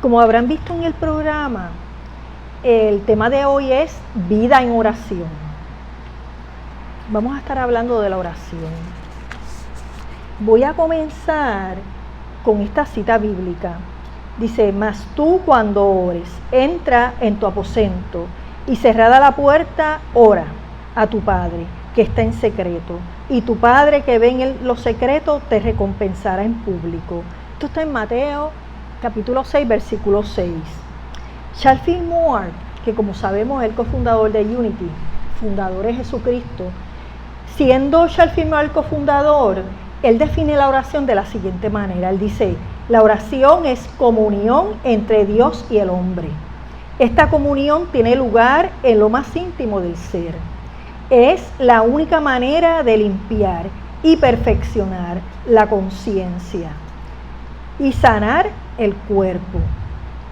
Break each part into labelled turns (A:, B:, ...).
A: Como habrán visto en el programa, el tema de hoy es vida en oración. Vamos a estar hablando de la oración. Voy a comenzar con esta cita bíblica. Dice: mas tú cuando ores, entra en tu aposento y cerrada la puerta, ora a tu Padre que está en secreto, y tu Padre que ve en lo secreto te recompensará en público. Esto está en Mateo capítulo 6, versículo 6. Charles Fillmore, que como sabemos es el cofundador de Unity, fundador es Jesucristo, siendo Charles Fillmore el cofundador, él define la oración de la siguiente manera. Él dice: la oración es comunión entre Dios y el hombre. Esta comunión tiene lugar en lo más íntimo del ser. Es la única manera de limpiar y perfeccionar la conciencia y sanar el cuerpo.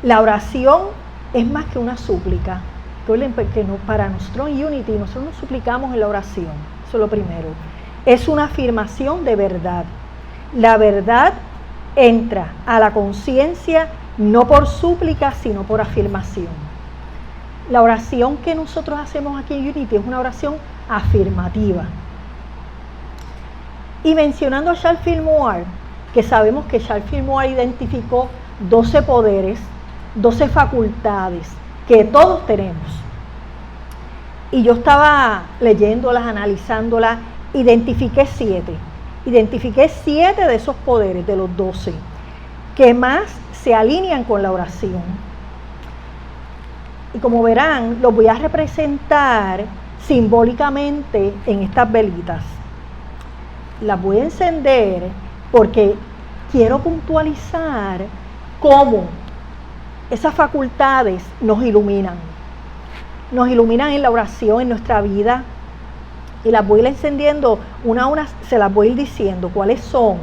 A: La oración es más que una súplica. Que para nosotros en Unity, nosotros nos suplicamos en la oración. Eso es lo primero. Es una afirmación de verdad. La verdad entra a la conciencia no por súplica, sino por afirmación. La oración que nosotros hacemos aquí en Unity es una oración afirmativa. Y mencionando a Charles Fillmore, que sabemos que Charles Fillmore identificó 12 poderes, 12 facultades que todos tenemos. Y yo estaba leyéndolas, analizándolas, identifiqué 7. Identifiqué 7 de esos poderes, de los 12, que más se alinean con la oración. Y como verán, los voy a representar simbólicamente en estas velitas. Las voy a encender porque quiero puntualizar cómo esas facultades nos iluminan. Nos iluminan en la oración, en nuestra vida. Y las voy a ir encendiendo una a una, se las voy a ir diciendo cuáles son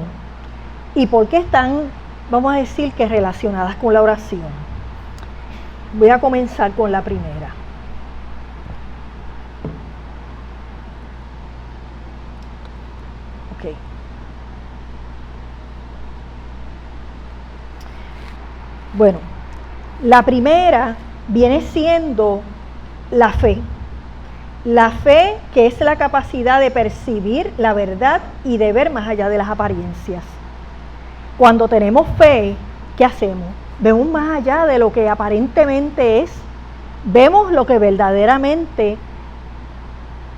A: y por qué están, vamos a decir, que relacionadas con la oración. Voy a comenzar con la primera. Ok. Bueno, la primera viene siendo la fe. La fe, que es la capacidad de percibir la verdad y de ver más allá de las apariencias. Cuando tenemos fe, ¿qué hacemos? Vemos más allá de lo que aparentemente es. Vemos lo que verdaderamente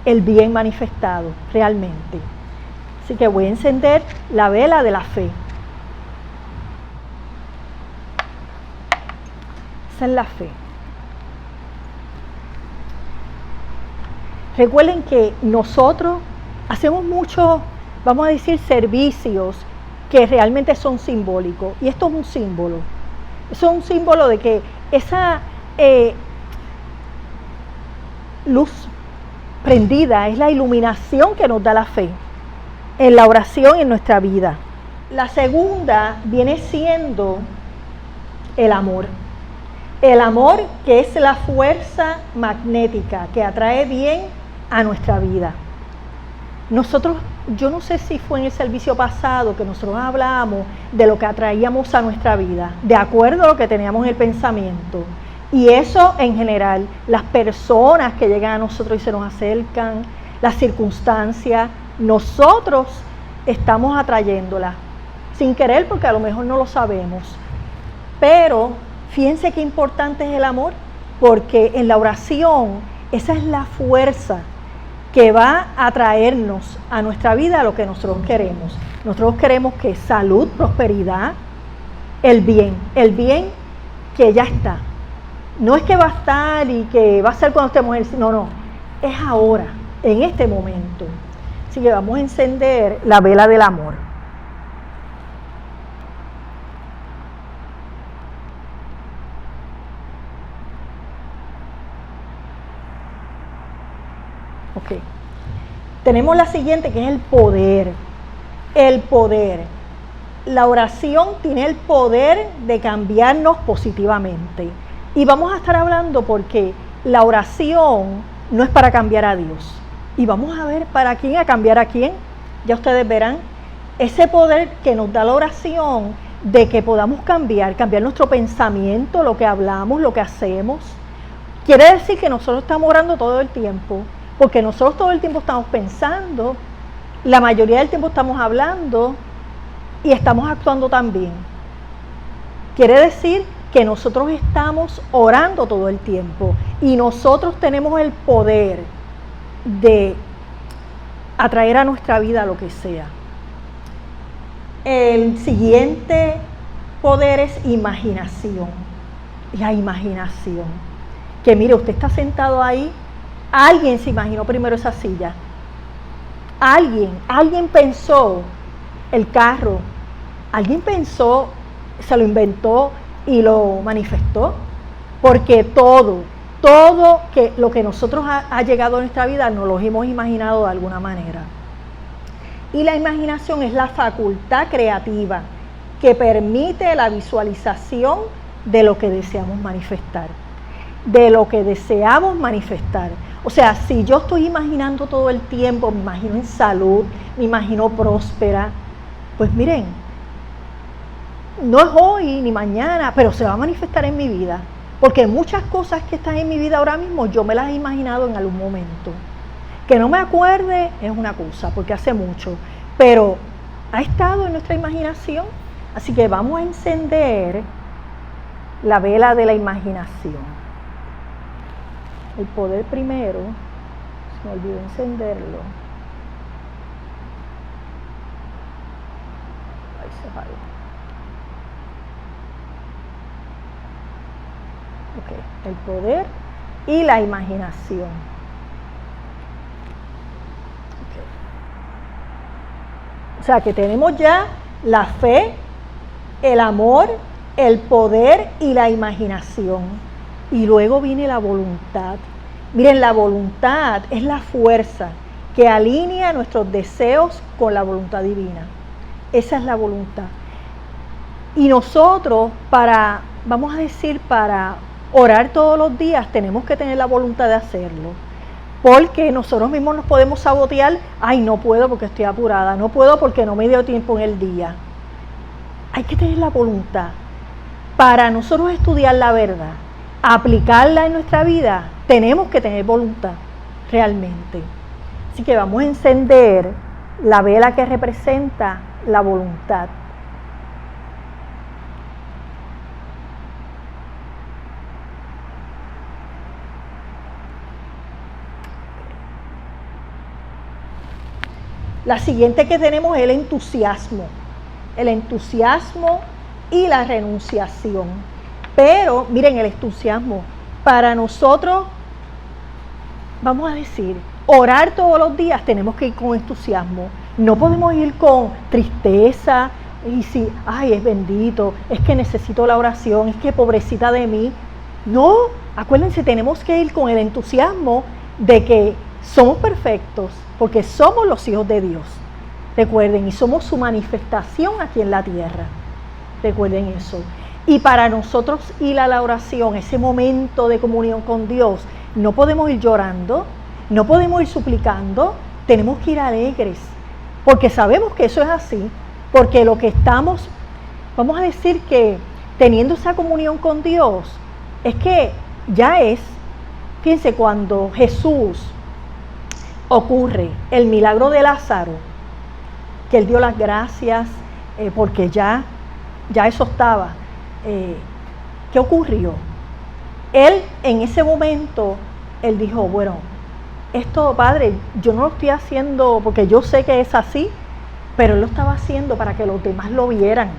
A: el bien manifestado realmente. Así que voy a encender la vela de la fe. Esa es la fe. Recuerden que nosotros hacemos muchos, vamos a decir, servicios que realmente son simbólicos. Y esto es un símbolo. Eso es un símbolo de que esa luz prendida es la iluminación que nos da la fe en la oración y en nuestra vida. La segunda viene siendo el amor. El amor, que es la fuerza magnética que atrae bien a nuestra vida. Nosotros, yo no sé si fue en el servicio pasado que nosotros hablábamos de lo que atraíamos a nuestra vida, de acuerdo a lo que teníamos en el pensamiento. Y eso en general, las personas que llegan a nosotros y se nos acercan, las circunstancias, nosotros estamos atrayéndolas, sin querer porque a lo mejor no lo sabemos. Pero fíjense qué importante es el amor, porque en la oración esa es la fuerza que va a traernos a nuestra vida lo que nosotros queremos. Nosotros queremos que salud, prosperidad, el bien que ya está. No es que va a estar y que va a ser cuando estemos en el... No, es ahora, en este momento. Así que vamos a encender la vela del amor. Ok. Tenemos la siguiente, que es el poder. El poder. La oración tiene el poder de cambiarnos positivamente. Y vamos a estar hablando porque la oración no es para cambiar a Dios. Y vamos a ver para quién, a cambiar a quién. Ya ustedes verán. Ese poder que nos da la oración de que podamos cambiar nuestro pensamiento, lo que hablamos, lo que hacemos. Quiere decir que nosotros estamos orando todo el tiempo, porque nosotros todo el tiempo estamos pensando, la mayoría del tiempo estamos hablando y estamos actuando también. Quiere decir que nosotros estamos orando todo el tiempo y nosotros tenemos el poder de atraer a nuestra vida lo que sea. El siguiente poder es imaginación. La imaginación. Que mire, usted está sentado ahí, alguien se imaginó primero esa silla. Alguien pensó el carro, alguien pensó, se lo inventó y lo manifestó, porque todo lo que nosotros ha llegado a nuestra vida nos lo hemos imaginado de alguna manera. Y la imaginación es la facultad creativa que permite la visualización de lo que deseamos manifestar. O sea, si yo estoy imaginando todo el tiempo, me imagino en salud, me imagino próspera, pues miren, no es hoy ni mañana, pero se va a manifestar en mi vida. Porque muchas cosas que están en mi vida ahora mismo, yo me las he imaginado en algún momento. Que no me acuerde es una cosa, porque hace mucho, pero ha estado en nuestra imaginación. Así que vamos a encender la vela de la imaginación. El poder primero, se me olvidó encenderlo. Ahí se apagó. Ok, el poder y la imaginación. Okay. O sea que tenemos ya la fe, el amor, el poder y la imaginación. Y luego viene la voluntad. Miren, la voluntad es la fuerza que alinea nuestros deseos con la voluntad divina. Esa es la voluntad. Y nosotros, para orar todos los días, tenemos que tener la voluntad de hacerlo. Porque nosotros mismos nos podemos sabotear. Ay, no puedo porque estoy apurada. No puedo porque no me dio tiempo en el día. Hay que tener la voluntad. Para nosotros estudiar la verdad, aplicarla en nuestra vida, tenemos que tener voluntad, realmente. Así que vamos a encender la vela que representa la voluntad. La siguiente que tenemos es el entusiasmo. El entusiasmo y la renunciación. Pero, miren, el entusiasmo, para nosotros, vamos a decir, orar todos los días tenemos que ir con entusiasmo. No podemos ir con tristeza y si, ay, es bendito, es que necesito la oración, es que pobrecita de mí. No, acuérdense, tenemos que ir con el entusiasmo de que somos perfectos, porque somos los hijos de Dios. Recuerden, y somos su manifestación aquí en la tierra. Recuerden eso. Y para nosotros ir a la oración, ese momento de comunión con Dios, no podemos ir llorando, no podemos ir suplicando, tenemos que ir alegres, porque sabemos que eso es así, porque lo que estamos, vamos a decir que teniendo esa comunión con Dios, es que ya es, fíjense, cuando Jesús ocurre el milagro de Lázaro, que él dio las gracias, porque ya eso estaba. ¿Qué ocurrió? Él en ese momento, él dijo, bueno, esto, Padre, yo no lo estoy haciendo porque yo sé que es así, pero él lo estaba haciendo para que los demás lo vieran,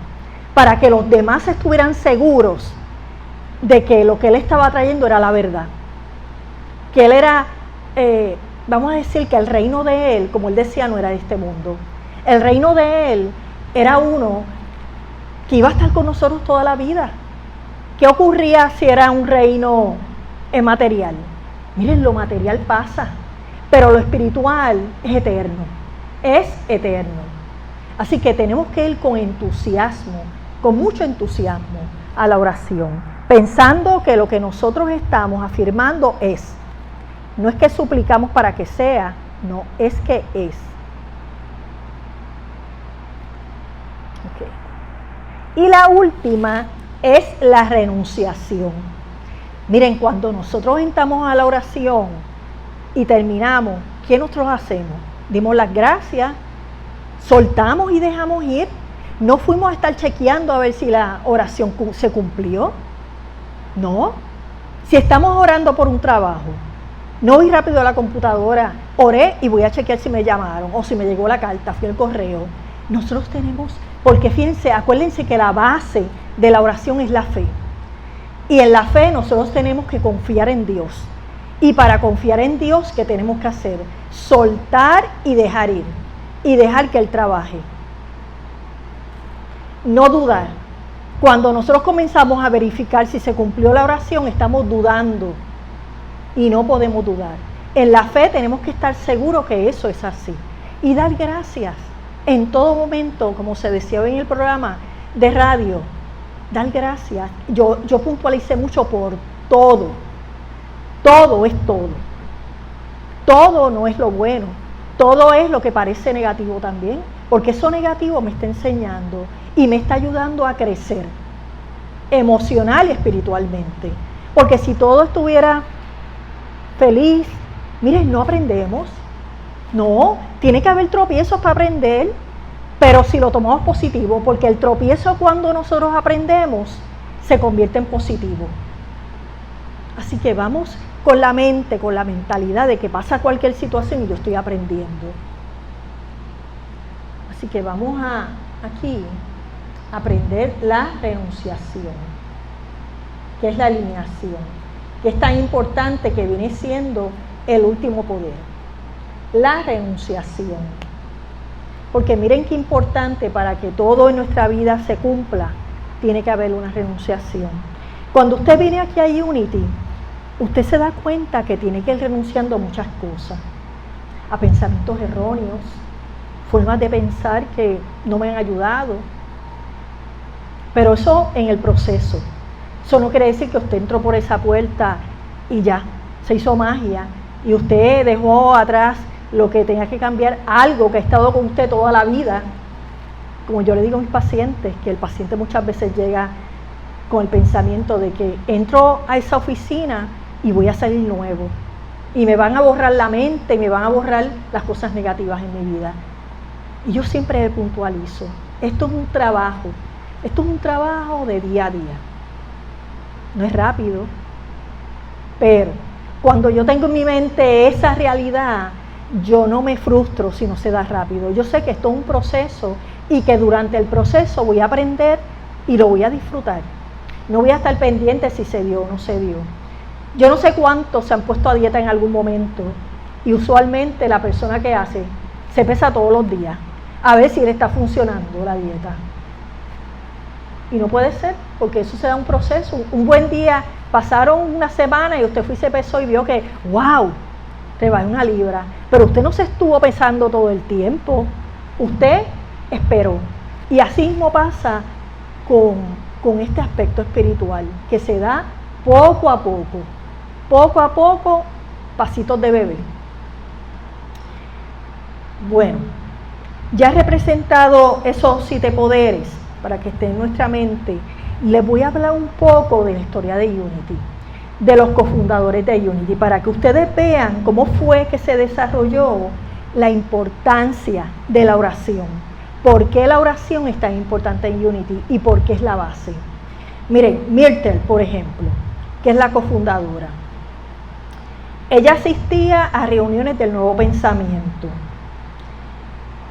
A: para que los demás estuvieran seguros de que lo que él estaba trayendo era la verdad, que él era, vamos a decir que el reino de él, como él decía, no era de este mundo. El reino de él era uno que iba a estar con nosotros toda la vida. ¿Qué ocurría si era un reino material? Miren, lo material pasa, pero lo espiritual es eterno. Es eterno. Así que tenemos que ir con entusiasmo, con mucho entusiasmo a la oración, pensando que lo que nosotros estamos afirmando es. No es que suplicamos para que sea, no, es que es. Okay. Y la última es la renunciación. Miren, cuando nosotros entramos a la oración y terminamos, ¿qué nosotros hacemos? Dimos las gracias, soltamos y dejamos ir. No fuimos a estar chequeando a ver si la oración se cumplió. No. Si estamos orando por un trabajo, no voy rápido a la computadora, oré y voy a chequear si me llamaron o si me llegó la carta, fui al correo. Nosotros tenemos, porque fíjense, acuérdense que la base de la oración es la fe. Y en la fe nosotros tenemos que confiar en Dios. Y para confiar en Dios, ¿qué tenemos que hacer? Soltar y dejar ir. Y dejar que Él trabaje. No dudar. Cuando nosotros comenzamos a verificar si se cumplió la oración, estamos dudando. Y no podemos dudar. En la fe tenemos que estar seguros que eso es así. Y dar gracias. En todo momento, como se decía hoy en el programa de radio, dar gracias. Yo puntualicé mucho por todo. Todo es todo. Todo no es lo bueno. Todo es lo que parece negativo también. Porque eso negativo me está enseñando y me está ayudando a crecer emocional y espiritualmente. Porque si todo estuviera feliz, miren, no aprendemos. No, tiene que haber tropiezos para aprender, pero si lo tomamos positivo, porque el tropiezo cuando nosotros aprendemos se convierte en positivo. Así que vamos con la mente, con la mentalidad de que pasa cualquier situación y yo estoy aprendiendo. Así que vamos a aquí aprender la renunciación, que es la eliminación, que es tan importante, que viene siendo el último poder. La renunciación. Porque miren qué importante, para que todo en nuestra vida se cumpla, tiene que haber una renunciación. Cuando usted viene aquí a Unity, usted se da cuenta que tiene que ir renunciando a muchas cosas, a pensamientos erróneos, formas de pensar que no me han ayudado. Pero eso en el proceso. Eso no quiere decir que usted entró por esa puerta y ya, se hizo magia y usted dejó atrás lo que tenía que cambiar, algo que ha estado con usted toda la vida. Como yo le digo a mis pacientes, que el paciente muchas veces llega con el pensamiento de que entro a esa oficina y voy a salir nuevo. Y me van a borrar la mente y me van a borrar las cosas negativas en mi vida. Y yo siempre puntualizo, esto es un trabajo. Esto es un trabajo de día a día. No es rápido, pero cuando yo tengo en mi mente esa realidad, yo no me frustro si no se da rápido. Yo sé que esto es un proceso y que durante el proceso voy a aprender y lo voy a disfrutar. No voy a estar pendiente si se dio o no se dio. Yo no sé cuántos se han puesto a dieta en algún momento y usualmente la persona que hace se pesa todos los días a ver si le está funcionando la dieta. Y no puede ser, porque eso se da un proceso. Un buen día, pasaron una semana y usted fue y se pesó y vio que, wow, te va 1 libra. Pero usted no se estuvo pesando todo el tiempo. Usted esperó. Y así mismo pasa con este aspecto espiritual, que se da poco a poco. Poco a poco, pasitos de bebé. Bueno, ya he representado esos 7 poderes, para que esté en nuestra mente. Les voy a hablar un poco de la historia de Unity, de los cofundadores de Unity, para que ustedes vean cómo fue que se desarrolló la importancia de la oración. ¿Por qué la oración es tan importante en Unity y por qué es la base? Miren, Myrtle, por ejemplo, que es la cofundadora. Ella asistía a reuniones del Nuevo Pensamiento.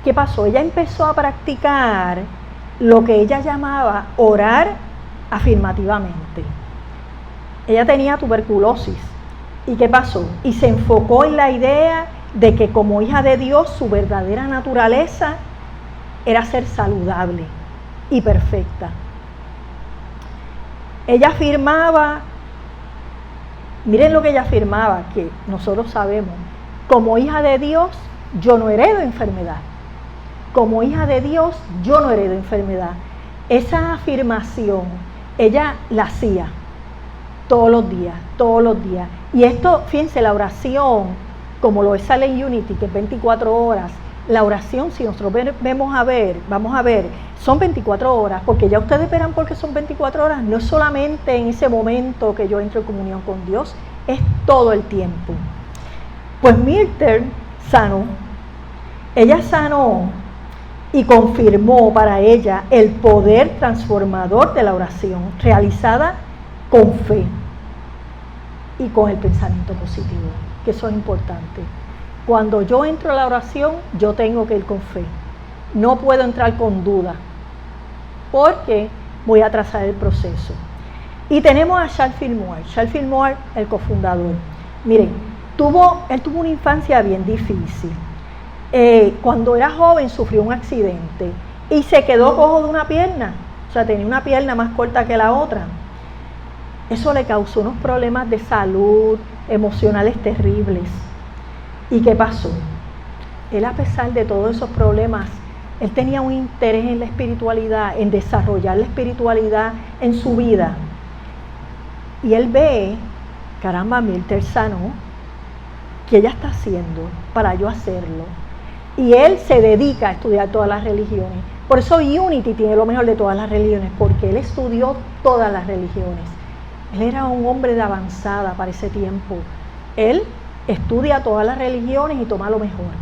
A: ¿Qué pasó? Ella empezó a practicar lo que ella llamaba orar afirmativamente. Ella tenía tuberculosis. ¿Y qué pasó? Y se enfocó en la idea de que como hija de Dios, su verdadera naturaleza era ser saludable y perfecta. Ella afirmaba, miren lo que ella afirmaba, que nosotros sabemos, como hija de Dios, yo no heredo enfermedad. Como hija de Dios, yo no heredo enfermedad. Esa afirmación, ella la hacía todos los días, todos los días. Y esto, fíjense, la oración, como lo es sale en Unity, que es 24 horas, la oración, si nosotros vamos a ver, son 24 horas, porque ya ustedes verán por qué son 24 horas, no es solamente en ese momento que yo entro en comunión con Dios, es todo el tiempo. Pues Myrtle sanó, ella sanó y confirmó para ella el poder transformador de la oración, realizada con fe y con el pensamiento positivo, que eso es importante. Cuando yo entro a la oración, yo tengo que ir con fe. No puedo entrar con duda, porque voy a atrasar el proceso. Y tenemos a Charles Fillmore. Charles Fillmore, el cofundador. Miren, él tuvo una infancia bien difícil. Cuando era joven sufrió un accidente y se quedó cojo de una pierna. O sea, tenía una pierna más corta que la otra. Eso le causó unos problemas de salud emocionales terribles. ¿Y qué pasó? Él, a pesar de todos esos problemas, él tenía un interés en la espiritualidad, en desarrollar la espiritualidad en su vida. Y él ve, caramba, Myrtle sanó, ¿qué ella está haciendo para yo hacerlo? Y él se dedica a estudiar todas las religiones. Por eso Unity tiene lo mejor de todas las religiones, porque él estudió todas las religiones. Él era un hombre de avanzada para ese tiempo. Él estudia todas las religiones y toma lo mejor.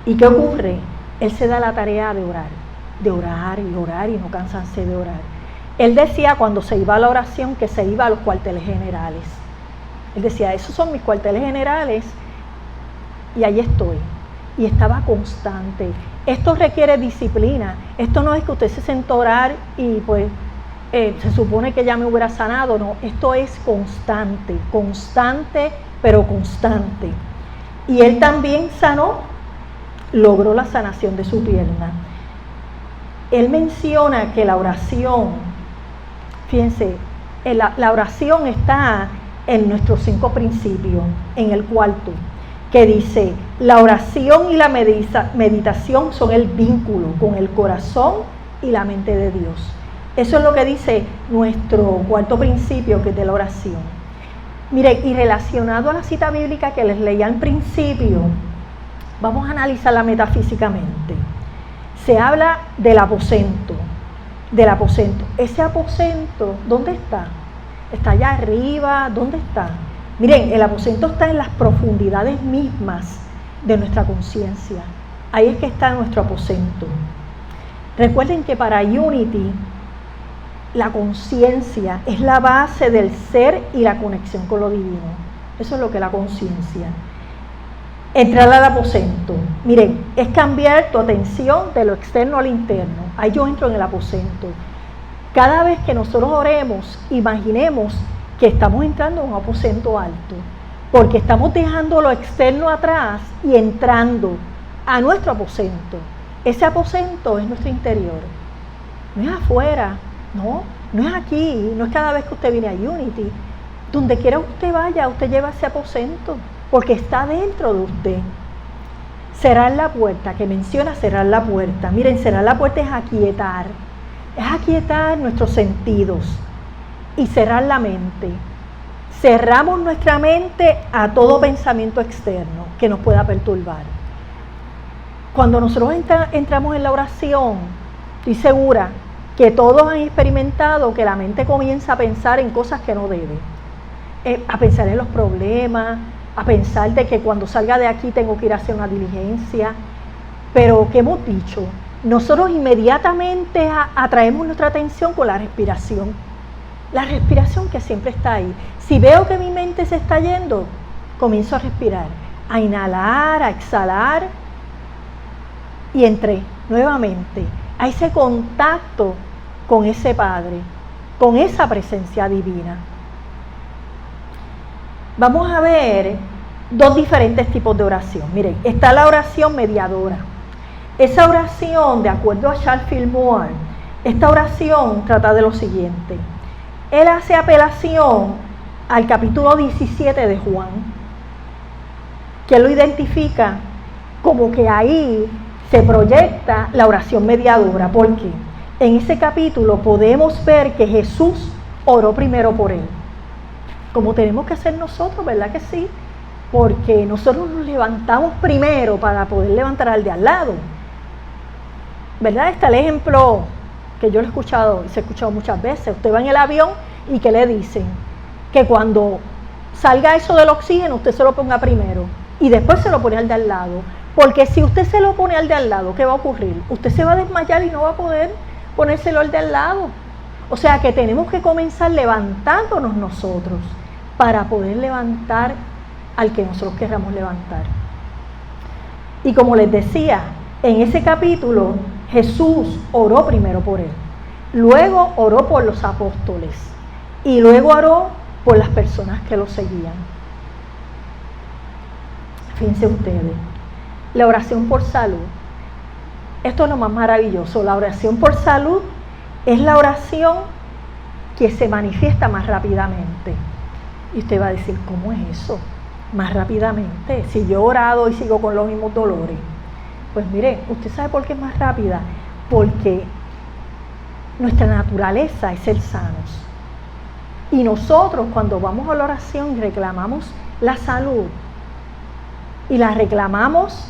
A: ¿Y qué ocurre? Él se da la tarea de orar y no cansarse de orar. Él decía cuando se iba a la oración que se iba a los cuarteles generales. Él decía, esos son mis cuarteles generales y ahí estoy. Y estaba constante. Esto requiere disciplina. Esto no es que usted se sentó a orar y pues se supone que ya me hubiera sanado. No, esto es constante, pero constante. Y él también sanó, logró la sanación de su pierna. Él menciona que la oración, fíjense, la oración está en nuestros 5 principios, en el cuarto, que dice, la oración y la meditación son el vínculo con el corazón y la mente de Dios. Eso es lo que dice nuestro cuarto principio, que es de la oración. Mire, y relacionado a la cita bíblica que les leí al principio, vamos a analizarla metafísicamente. Se habla del aposento. Ese aposento, ¿dónde está? ¿Está allá arriba? ¿Dónde está? Miren, el aposento está en las profundidades mismas de nuestra conciencia. Ahí es que está nuestro aposento. Recuerden que para Unity, la conciencia es la base del ser y la conexión con lo divino. Eso es lo que es la conciencia. Entrar al aposento, miren, es cambiar tu atención de lo externo al interno. Ahí yo entro en el aposento. Cada vez que nosotros oremos, imaginemos que estamos entrando en un aposento alto, porque estamos dejando lo externo atrás y entrando a nuestro aposento. Ese aposento es nuestro interior, no es afuera, no es aquí, no es cada vez que usted viene a Unity. Donde quiera que usted vaya, usted lleva ese aposento, porque está dentro de usted. Cerrar la puerta, que menciona cerrar la puerta. Miren, cerrar la puerta es aquietar nuestros sentidos y cerrar la mente. Cerramos nuestra mente a todo pensamiento externo que nos pueda perturbar. Cuando nosotros entramos en la oración, estoy segura que todos han experimentado que la mente comienza a pensar en cosas que no debe, a pensar en los problemas, a pensar de que cuando salga de aquí tengo que ir a hacer una diligencia. Pero, ¿qué hemos dicho? Nosotros inmediatamente atraemos nuestra atención con la respiración que siempre está ahí. Si veo que mi mente se está yendo, comienzo a respirar, a inhalar, a exhalar, y entré nuevamente a ese contacto con ese Padre, con esa presencia divina. Vamos a ver 2 diferentes tipos de oración. Miren, está la oración mediadora. Esa oración, de acuerdo a Charles Fillmore, esta oración trata de lo siguiente. Él hace apelación al capítulo 17 de Juan, que lo identifica como que ahí se proyecta la oración mediadora. ¿Por qué? En ese capítulo podemos ver que Jesús oró primero por él, como tenemos que hacer nosotros, ¿verdad que sí? porque nosotros nos levantamos primero para poder levantar al de al lado. ¿Verdad? Está el ejemplo que yo lo he escuchado y se ha escuchado muchas veces. Usted va en el avión y ¿qué le dicen? Que cuando salga eso del oxígeno, usted se lo ponga primero y después se lo pone al de al lado. Porque si usted se lo pone al de al lado, ¿qué va a ocurrir? Usted se va a desmayar y no va a poder ponérselo al de al lado. O sea que tenemos que comenzar levantándonos nosotros para poder levantar al que nosotros queramos levantar. Y como les decía, en ese capítulo Jesús oró primero por él, luego oró por los apóstoles y luego oró por las personas que lo seguían. Fíjense ustedes, la oración por salud, esto es lo más maravilloso. La oración por salud es la oración que se manifiesta más rápidamente. Y usted va a decir, ¿cómo es eso? Más rápidamente, si yo he orado y sigo con los mismos dolores. Pues mire, ¿usted sabe por qué es más rápida? Porque nuestra naturaleza es ser sanos. Y nosotros cuando vamos a la oración reclamamos la salud. Y la reclamamos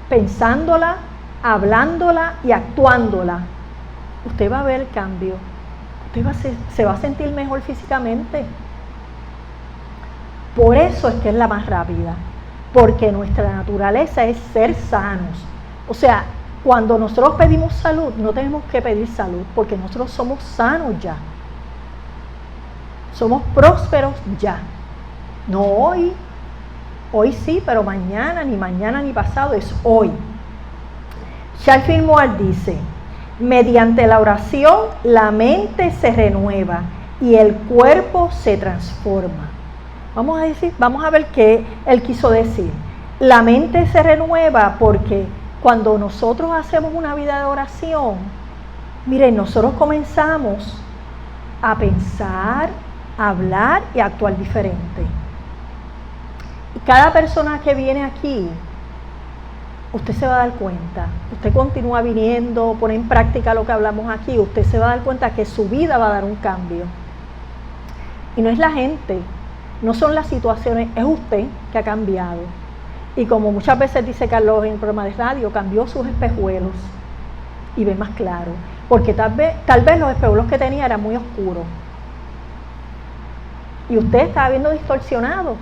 A: pensándola, hablándola y actuándola. Usted va a ver el cambio. Usted se va a sentir mejor físicamente. Por eso es que es la más rápida, porque nuestra naturaleza es ser sanos. O sea, cuando nosotros pedimos salud, no tenemos que pedir salud, porque nosotros somos sanos ya. Somos prósperos ya. No hoy, hoy sí, pero mañana ni pasado, es hoy. Charles Fillmore dice, mediante la oración la mente se renueva y el cuerpo se transforma. Vamos a ver qué él quiso decir. La mente se renueva porque cuando nosotros hacemos una vida de oración, miren, nosotros comenzamos a pensar, a hablar y a actuar diferente. Y cada persona que viene aquí, usted se va a dar cuenta, usted continúa viniendo, pone en práctica lo que hablamos aquí, usted se va a dar cuenta que su vida va a dar un cambio. Y no es la gente, no son las situaciones, es usted que ha cambiado. Y como muchas veces dice Carlos en el programa de radio, cambió sus espejuelos y ve más claro. Porque tal vez los espejuelos que tenía eran muy oscuros. Y usted estaba viendo distorsionado.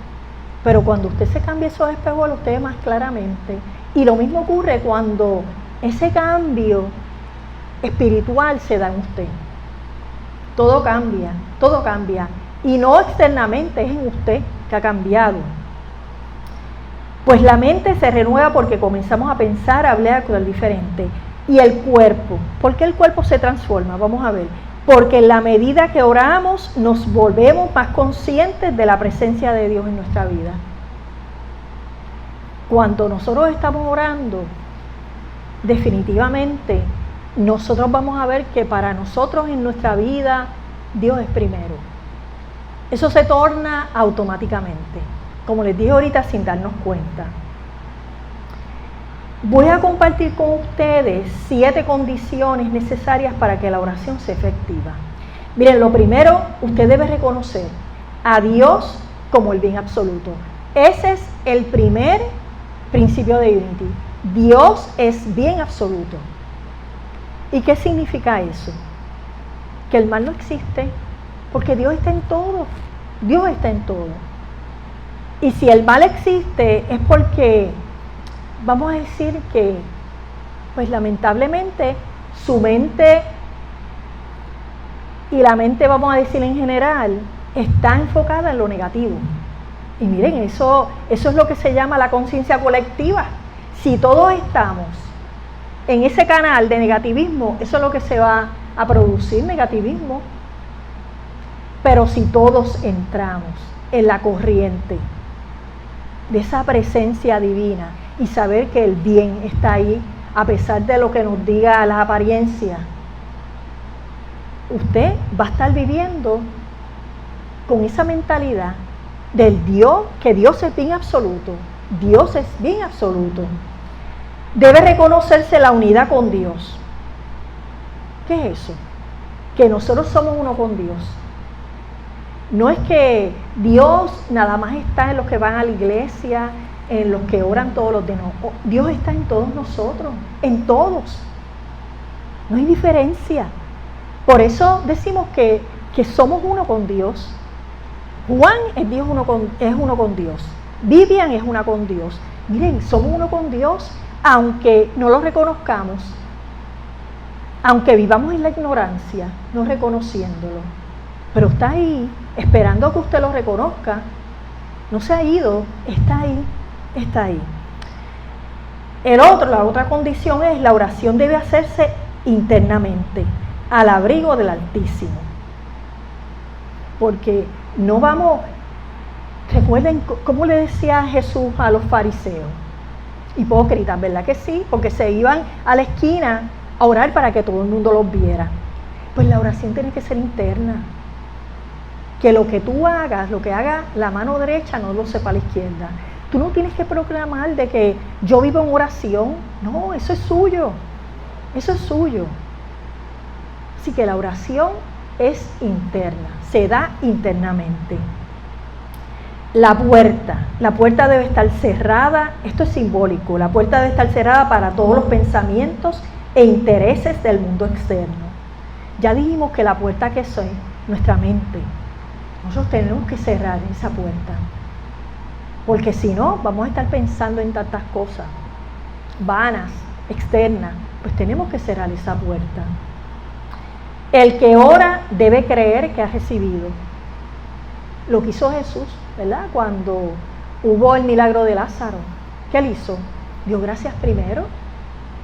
A: Pero cuando usted se cambia esos espejuelos, usted ve más claramente. Y lo mismo ocurre cuando ese cambio espiritual se da en usted. Todo cambia, todo cambia. Y no externamente, es en usted que ha cambiado. Pues la mente se renueva porque comenzamos a pensar, a hablar, a actuar diferente. Y el cuerpo, ¿por qué el cuerpo se transforma? Vamos a ver. Porque en la medida que oramos, nos volvemos más conscientes de la presencia de Dios en nuestra vida. Cuando nosotros estamos orando, definitivamente, nosotros vamos a ver que para nosotros en nuestra vida, Dios es primero. Eso se torna automáticamente, como les dije ahorita, sin darnos cuenta. Voy a compartir con ustedes 7 condiciones necesarias para que la oración sea efectiva. Miren, lo primero, usted debe reconocer a Dios como el bien absoluto. Ese es el primer principio de Unity. Dios es bien absoluto. ¿Y qué significa eso? Que el mal no existe. Porque Dios está en todo, Dios está en todo. Y si el mal existe es porque, vamos a decir que, pues lamentablemente, su mente y la mente, vamos a decir en general, está enfocada en lo negativo. Y miren, eso es lo que se llama la conciencia colectiva. Si todos estamos en ese canal de negativismo, eso es lo que se va a producir, negativismo. Pero si todos entramos en la corriente de esa presencia divina y saber que el bien está ahí, a pesar de lo que nos diga las apariencias, usted va a estar viviendo con esa mentalidad del Dios, que Dios es bien absoluto. Dios es bien absoluto. Debe reconocerse la unidad con Dios. ¿Qué es eso? Que nosotros somos uno con Dios. No es que Dios nada más está en los que van a la iglesia, en los que oran todos los días. No, Dios está en todos nosotros, en todos. No hay diferencia. Por eso decimos que somos uno con Dios. Juan es uno con Dios. Vivian es una con Dios. Miren, somos uno con Dios, aunque no lo reconozcamos, aunque vivamos en la ignorancia, no reconociéndolo. Pero está ahí, esperando que usted lo reconozca. No se ha ido, está ahí, está ahí. La otra condición es: la oración debe hacerse internamente, al abrigo del Altísimo. Porque no vamos, recuerden cómo le decía Jesús a los fariseos, hipócritas, ¿verdad que sí? Porque se iban a la esquina a orar para que todo el mundo los viera. Pues la oración tiene que ser interna. Que lo que tú hagas, lo que haga la mano derecha, no lo sepa la izquierda. Tú no tienes que proclamar de que yo vivo en oración. No, eso es suyo. Eso es suyo. Así que la oración es interna, se da internamente. La puerta debe estar cerrada. Esto es simbólico. La puerta debe estar cerrada para todos los pensamientos e intereses del mundo externo. Ya dijimos que la puerta que es nuestra mente. Nosotros tenemos que cerrar esa puerta, porque si no, vamos a estar pensando en tantas cosas vanas, externas. Pues tenemos que cerrar esa puerta. El que ora debe creer que ha recibido. Lo que hizo Jesús, ¿verdad? Cuando hubo el milagro de Lázaro, ¿qué él hizo? Dio gracias primero.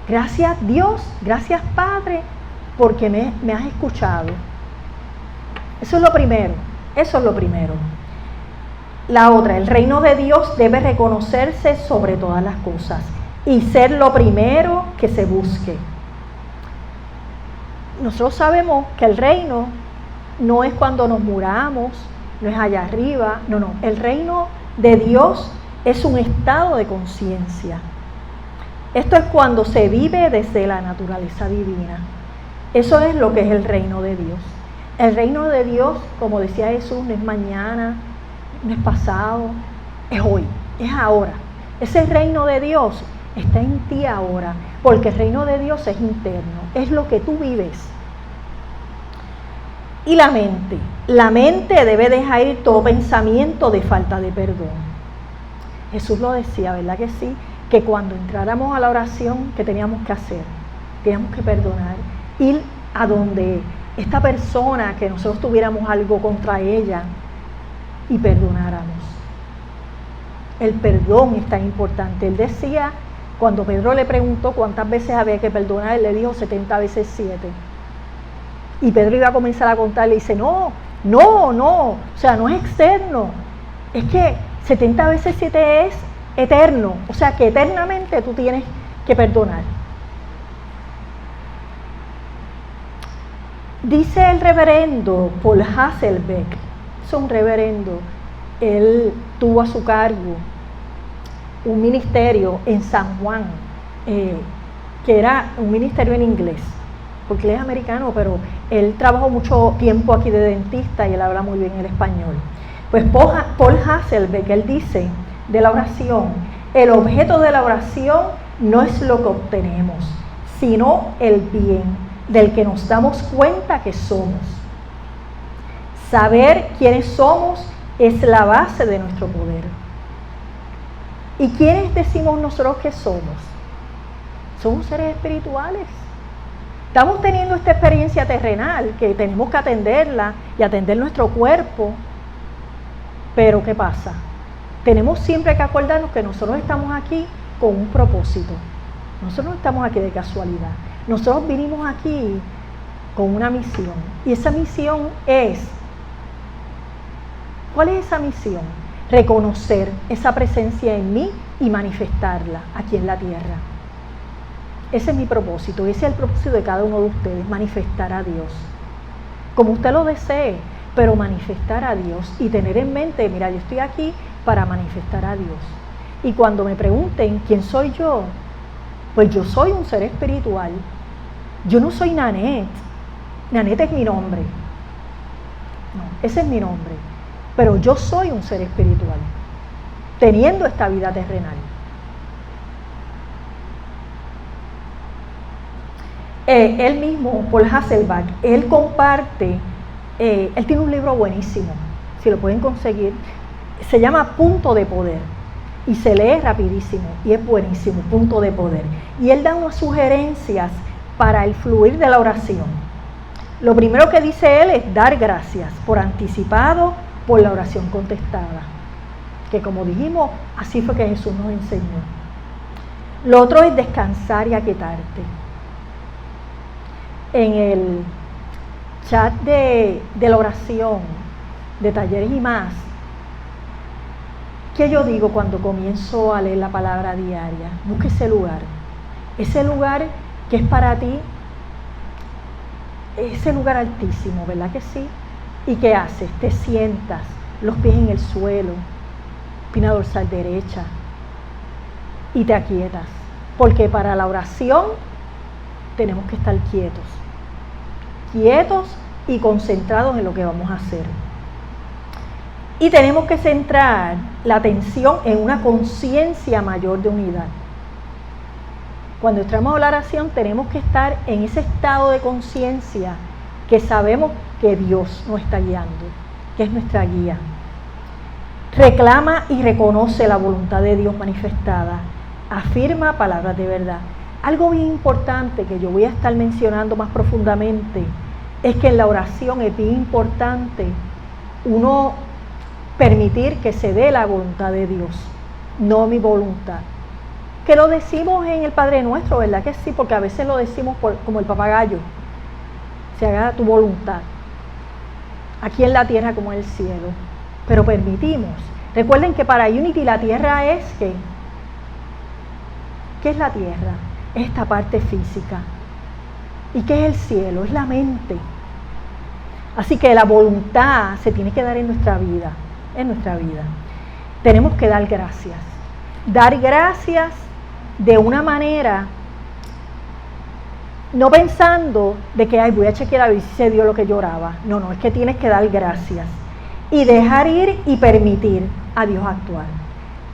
A: Gracias Dios, gracias Padre, porque me has escuchado. Eso es lo primero. Eso es lo primero. La otra, el reino de Dios debe reconocerse sobre todas las cosas y ser lo primero que se busque. Nosotros sabemos que el reino no es cuando nos muramos, no es allá arriba, no. El reino de Dios es un estado de conciencia. Esto es cuando se vive desde la naturaleza divina. Eso es lo que es el reino de Dios. El reino de Dios, como decía Jesús, no es mañana, no es pasado, es hoy, es ahora. Ese reino de Dios está en ti ahora, porque el reino de Dios es interno, es lo que tú vives. Y la mente debe dejar ir todo pensamiento de falta de perdón. Jesús lo decía, ¿verdad que sí? Que cuando entráramos a la oración, ¿qué teníamos que hacer? Teníamos que perdonar, ir a donde esta persona, que nosotros tuviéramos algo contra ella, y perdonáramos. El perdón es tan importante. Él decía, cuando Pedro le preguntó cuántas veces había que perdonar, él le dijo 70 veces 7. Y Pedro iba a comenzar a contar, le dice, no, o sea, no es externo, es que 70 veces 7 es eterno, o sea que eternamente tú tienes que perdonar. Dice el reverendo Paul Hasselbeck, es un reverendo, él tuvo a su cargo un ministerio en San Juan, que era un ministerio en inglés, porque él es americano, pero él trabajó mucho tiempo aquí de dentista y él habla muy bien el español. Pues Paul Hasselbeck, él dice de la oración, el objeto de la oración no es lo que obtenemos, sino el bien del que nos damos cuenta que somos. Saber quiénes somos es la base de nuestro poder. ¿Y quiénes decimos nosotros que somos? Somos seres espirituales. Estamos teniendo esta experiencia terrenal que tenemos que atenderla y atender nuestro cuerpo. Pero ¿qué pasa? Tenemos siempre que acordarnos que nosotros estamos aquí con un propósito. Nosotros no estamos aquí de casualidad. Nosotros vinimos aquí con una misión. Y esa misión es, ¿cuál es esa misión? Reconocer esa presencia en mí y manifestarla aquí en la tierra. Ese es mi propósito, ese es el propósito de cada uno de ustedes, manifestar a Dios. Como usted lo desee, pero manifestar a Dios y tener en mente, mira, yo estoy aquí para manifestar a Dios. Y cuando me pregunten quién soy yo, pues yo soy un ser espiritual. Yo no soy Nanette. Nanette es mi nombre. No, ese es mi nombre. pero yo soy un ser espiritual, teniendo esta vida terrenal. Él mismo, Paul Hasselbalch, él comparte, él tiene un libro buenísimo, si lo pueden conseguir, se llama Punto de Poder, y se lee rapidísimo, y es buenísimo, Punto de Poder. Y él da unas sugerencias para el fluir de la oración. Lo primero que dice él es dar gracias por anticipado por la oración contestada, que como dijimos, así fue que Jesús nos enseñó. Lo otro es descansar y aquietarte. En el chat de la oración, de Talleres y Más, ¿qué yo digo cuando comienzo a leer la palabra diaria? Busca ese lugar que es para ti, ese lugar altísimo, ¿verdad que sí? ¿Y qué haces? Te sientas, los pies en el suelo, espina dorsal derecha, y te aquietas, porque para la oración tenemos que estar quietos y concentrados en lo que vamos a hacer. Y tenemos que centrar la atención en una conciencia mayor de unidad. Cuando entramos a la oración tenemos que estar en ese estado de conciencia que sabemos que Dios nos está guiando, que es nuestra guía. Reclama y reconoce la voluntad de Dios manifestada. Afirma palabras de verdad. Algo bien importante que yo voy a estar mencionando más profundamente es que en la oración es bien importante uno permitir que se dé la voluntad de Dios, no mi voluntad. Que lo decimos en el Padre Nuestro, ¿verdad que sí? Porque a veces lo decimos como el papagayo, se haga tu voluntad, aquí en la tierra como en el cielo, pero permitimos. Recuerden que para Unity la tierra es ¿qué es la tierra? Es esta parte física. ¿Y qué es el cielo? Es la mente. Así que la voluntad se tiene que dar en nuestra vida, Tenemos que dar gracias. Dar gracias de una manera, no pensando de que voy a chequear a ver si se dio lo que yo oraba. No, es que tienes que dar gracias y dejar ir y permitir a Dios actuar.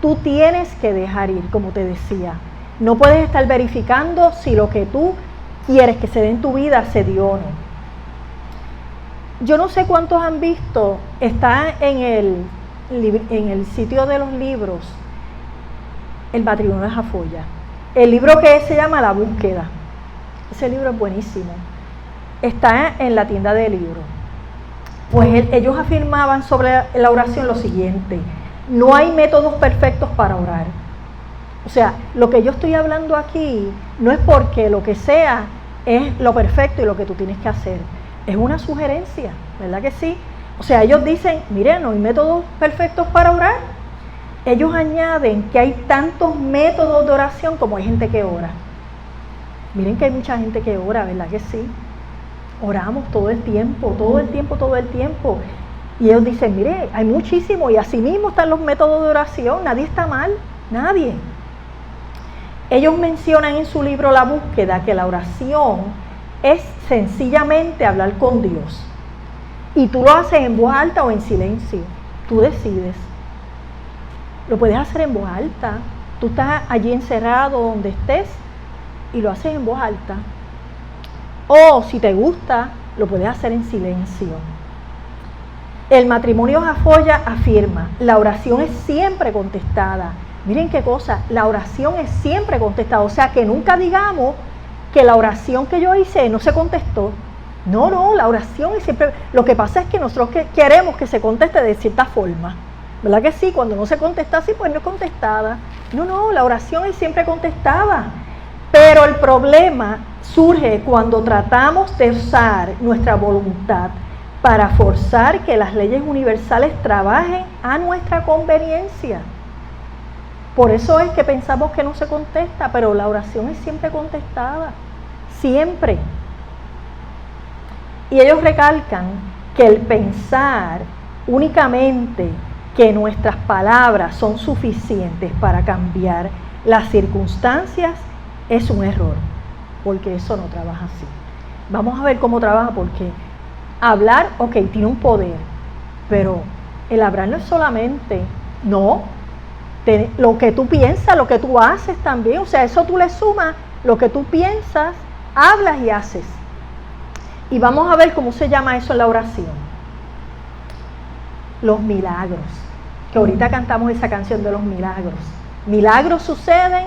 A: Tú tienes que dejar ir, como te decía. No puedes estar verificando si lo que tú quieres que se dé en tu vida se dio o no. Yo no sé cuántos han visto, está en el sitio de los libros, El matrimonio de Jafoya. El libro que se llama La búsqueda. Ese libro es buenísimo. Está en la tienda de libros. Pues ellos afirmaban sobre la oración lo siguiente: no hay métodos perfectos para orar. O sea, lo que yo estoy hablando aquí no es porque lo que sea es lo perfecto y lo que tú tienes que hacer. Es una sugerencia, ¿verdad que sí? O sea, ellos dicen, miren, no hay métodos perfectos para orar. Ellos añaden que hay tantos métodos de oración como hay gente que ora. Miren que hay mucha gente que ora, ¿verdad que sí? Oramos todo el tiempo. Y ellos dicen, mire, hay muchísimo, y así mismo están los métodos de oración, nadie está mal, nadie. Ellos mencionan en su libro La búsqueda que la oración es sencillamente hablar con Dios. Y tú lo haces en voz alta o en silencio, tú decides. Lo puedes hacer en voz alta, tú estás allí encerrado donde estés y lo haces en voz alta. O si te gusta, lo puedes hacer en silencio. El matrimonio Jafoya afirma, la oración es siempre contestada. Miren qué cosa, la oración es siempre contestada. O sea, que nunca digamos que la oración que yo hice no se contestó. No, la oración es siempre... Lo que pasa es que nosotros queremos que se conteste de cierta forma. ¿Verdad que sí? Cuando no se contesta así, pues no es contestada. No, la oración es siempre contestada. Pero el problema surge cuando tratamos de usar nuestra voluntad para forzar que las leyes universales trabajen a nuestra conveniencia. Por eso es que pensamos que no se contesta, pero la oración es siempre contestada, siempre. Y ellos recalcan que el pensar únicamente que nuestras palabras son suficientes para cambiar las circunstancias es un error, porque eso no trabaja así. Vamos a ver cómo trabaja, porque hablar, tiene un poder, pero El hablar no es solamente, no, lo que tú piensas, lo que tú haces también, o sea, eso tú le sumas lo que tú piensas, hablas y haces. Y vamos a ver cómo se llama eso en la oración. Los milagros, que ahorita cantamos esa canción de los milagros. Milagros suceden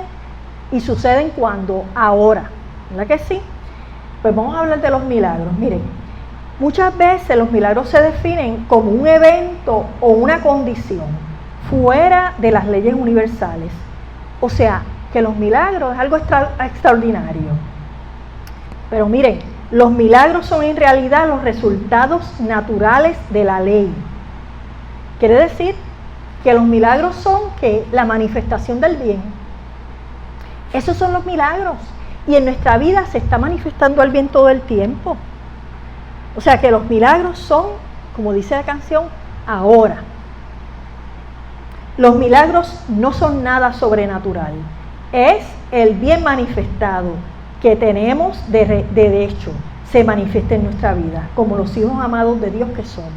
A: y suceden cuando, ahora, ¿verdad que sí? Pues vamos a hablar de los milagros. Miren, muchas veces los milagros se definen como un evento o una condición fuera de las leyes universales. O sea, que los milagros es algo extraordinario. Pero miren, los milagros son en realidad los resultados naturales de la ley. Quiere decir que los milagros son que la manifestación del bien. Esos son los milagros. Y en nuestra vida se está manifestando el bien todo el tiempo. O sea que los milagros son, como dice la canción, ahora. Los milagros no son nada sobrenatural. Es el bien manifestado que tenemos de hecho, se manifiesta en nuestra vida, como los hijos amados de Dios que somos.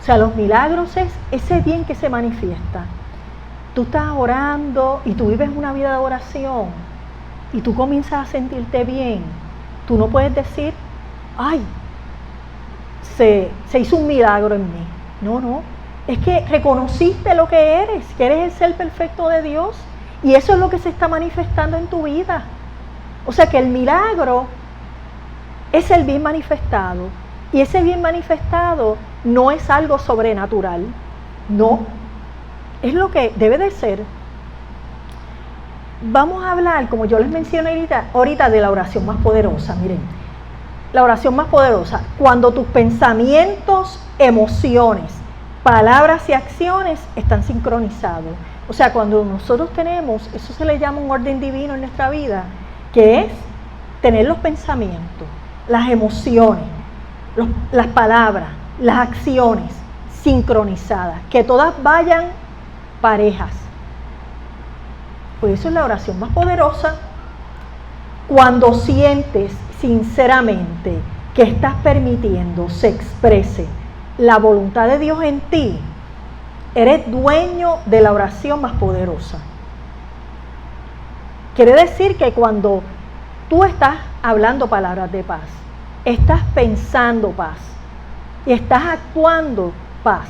A: O sea, los milagros es ese bien que se manifiesta. Tú estás orando y tú vives una vida de oración y tú comienzas a sentirte bien. Tú no puedes decir, ay, se hizo un milagro en mí. No. Es que reconociste lo que eres el ser perfecto de Dios y eso es lo que se está manifestando en tu vida. O sea que el milagro es el bien manifestado y ese bien manifestado no es algo sobrenatural, no, es lo que debe de ser. Vamos a hablar, como yo les mencioné ahorita, de la oración más poderosa. Miren, la oración más poderosa, cuando tus pensamientos, emociones, palabras y acciones están sincronizados. O sea, cuando nosotros tenemos, eso se le llama un orden divino en nuestra vida, que es tener los pensamientos, las emociones, las palabras, las acciones sincronizadas, que todas vayan parejas. Por eso es la oración más poderosa. Cuando sientes sinceramente que estás permitiendo se exprese la voluntad de Dios en ti, eres dueño de la oración más poderosa. Quiere decir que cuando tú estás hablando palabras de paz, estás pensando paz y estás actuando paz,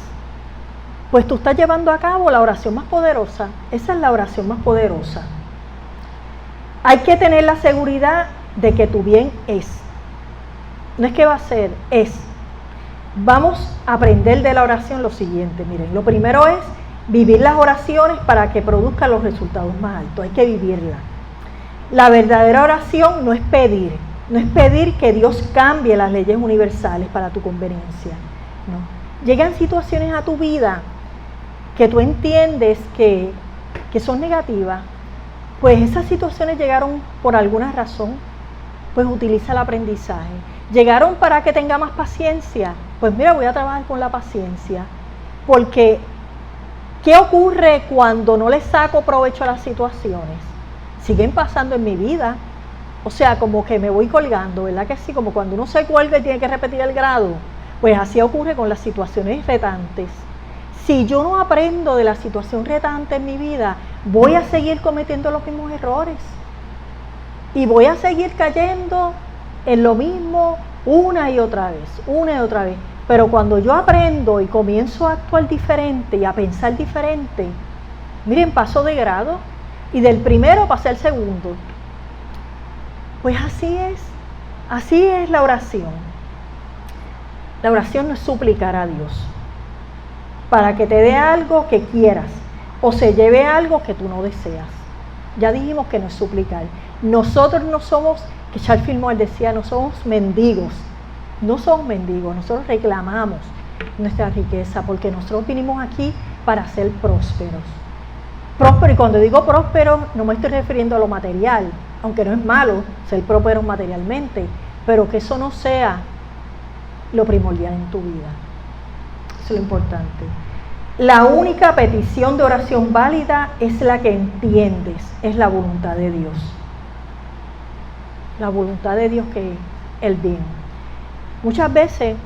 A: pues tú estás llevando a cabo la oración más poderosa. Esa es la oración más poderosa. Hay que tener la seguridad de que tu bien es. No es que va a ser, es. Vamos a aprender de la oración lo siguiente. Miren, lo primero es vivir las oraciones para que produzcan los resultados más altos. Hay que vivirla. La verdadera oración no es pedir que Dios cambie las leyes universales para tu conveniencia. No. Llegan situaciones a tu vida que tú entiendes que son negativas, pues esas situaciones llegaron por alguna razón, pues utiliza el aprendizaje. Llegaron para que tenga más paciencia, pues mira, voy a trabajar con la paciencia, porque ¿qué ocurre cuando no le saco provecho a las situaciones? Siguen pasando en mi vida, o sea, como que me voy colgando, ¿verdad que sí? Como cuando uno se cuelga y tiene que repetir el grado, pues así ocurre con las situaciones retantes. Si yo no aprendo de la situación retante en mi vida, voy a seguir cometiendo los mismos errores y voy a seguir cayendo en lo mismo una y otra vez. Pero cuando yo aprendo y comienzo a actuar diferente y a pensar diferente, miren, paso de grado y del primero pasé al segundo. Pues así es la oración. La oración no es suplicar a Dios para que te dé algo que quieras o se lleve algo que tú no deseas. Ya dijimos que no es suplicar. Nosotros no somos, que Charles Fillmore decía, no somos mendigos. No somos mendigos, nosotros reclamamos nuestra riqueza porque nosotros vinimos aquí para ser prósperos. Próspero, y cuando digo próspero no me estoy refiriendo a lo material, aunque no es malo ser próspero materialmente, pero que eso no sea lo primordial en tu vida. Eso es lo importante. La única petición de oración válida es la que entiendes, es la voluntad de Dios. La voluntad de Dios, que es el bien. Muchas veces